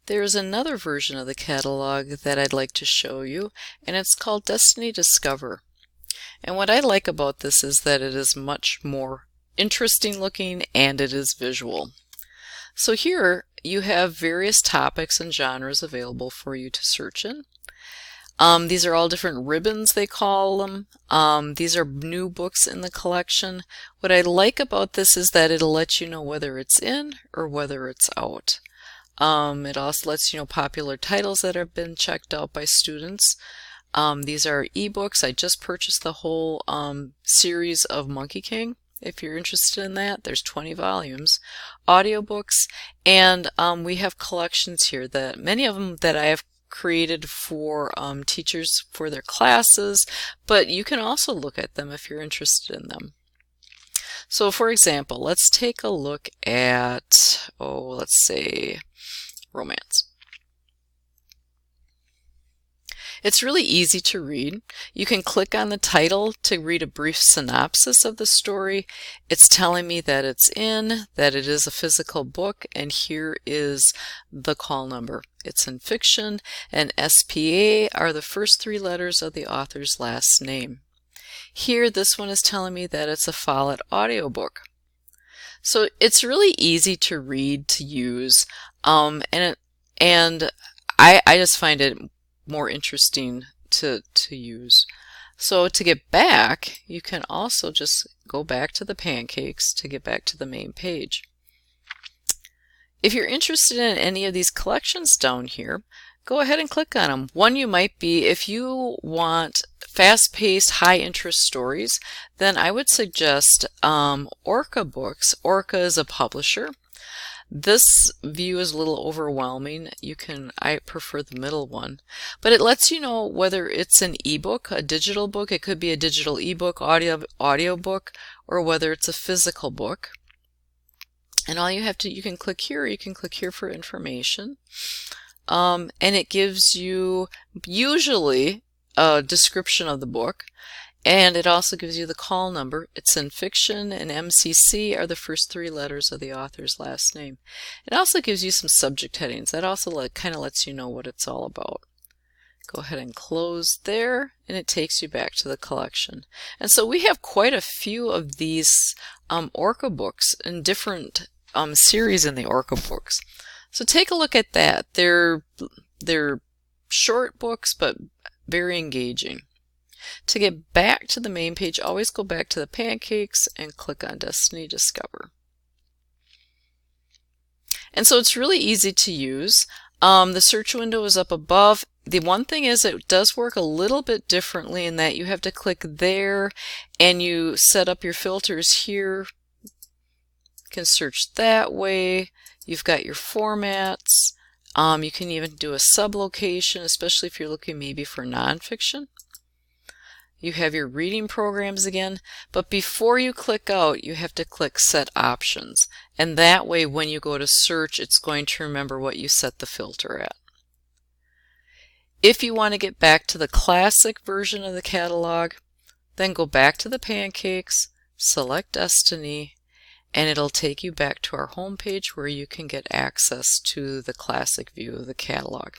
There's another version of the catalog that I'd like to show you, and it's called Destiny Discover. And what I like about this is that it is much more interesting looking and it is visual. So here you have various topics and genres available for you to search in. These are all different ribbons, they call them. These are new books in the collection. What I like about this is that it'll let you know whether it's in or whether it's out. It also lets you know popular titles that have been checked out by students. These are ebooks. I just purchased the whole series of Monkey King. If you're interested in that, there's 20 volumes. Audiobooks, and we have collections here that many of them that I have created for teachers for their classes, but you can also look at them if you're interested in them. So for example, let's take a look at, let's say romance. It's really easy to read. You can click on the title to read a brief synopsis of the story. It's telling me that it's in, that it is a physical book, and here is the call number. It's in fiction, and SPA are the first 3 letters of the author's last name. Here, this one is telling me that it's a Follett audiobook. So it's really easy to read, to use, and I just find it more interesting to use. So to get back, you can also just go back to the pancakes to get back to the main page. If you're interested in any of these collections down here, go ahead and click on them. One you might be, if you want fast-paced, high-interest stories, then I would suggest Orca Books. Orca is a publisher. This view is a little overwhelming. I prefer the middle one, but it lets you know whether it's an ebook, a digital book. It could be a digital ebook, audio book, or whether it's a physical book. And all you have to, you can click here for information. And it gives you usually a description of the book. And it also gives you the call number. It's in fiction, and MCC are the first 3 letters of the author's last name. It also gives you some subject headings. That also kind of lets you know what it's all about. Go ahead and close there, and it takes you back to the collection. And so we have quite a few of these Orca books in different series in the Orca books. So take a look at that. They're short books, but very engaging. To get back to the main page, always go back to the pancakes and click on Destiny Discover. And so it's really easy to use. The search window is up above. The one thing is it does work a little bit differently in that you have to click there and you set up your filters here. You can search that way. You've got your formats. You can even do a sublocation, especially if you're looking maybe for nonfiction. You have your reading programs again, but before you click out, you have to click Set Options. And that way, when you go to search, it's going to remember what you set the filter at. If you want to get back to the classic version of the catalog, then go back to the pancakes, select Destiny, and it'll take you back to our home page where you can get access to the classic view of the catalog.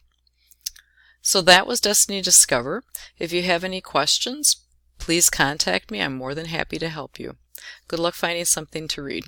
So that was Destiny Discover. If you have any questions, please contact me. I'm more than happy to help you. Good luck finding something to read.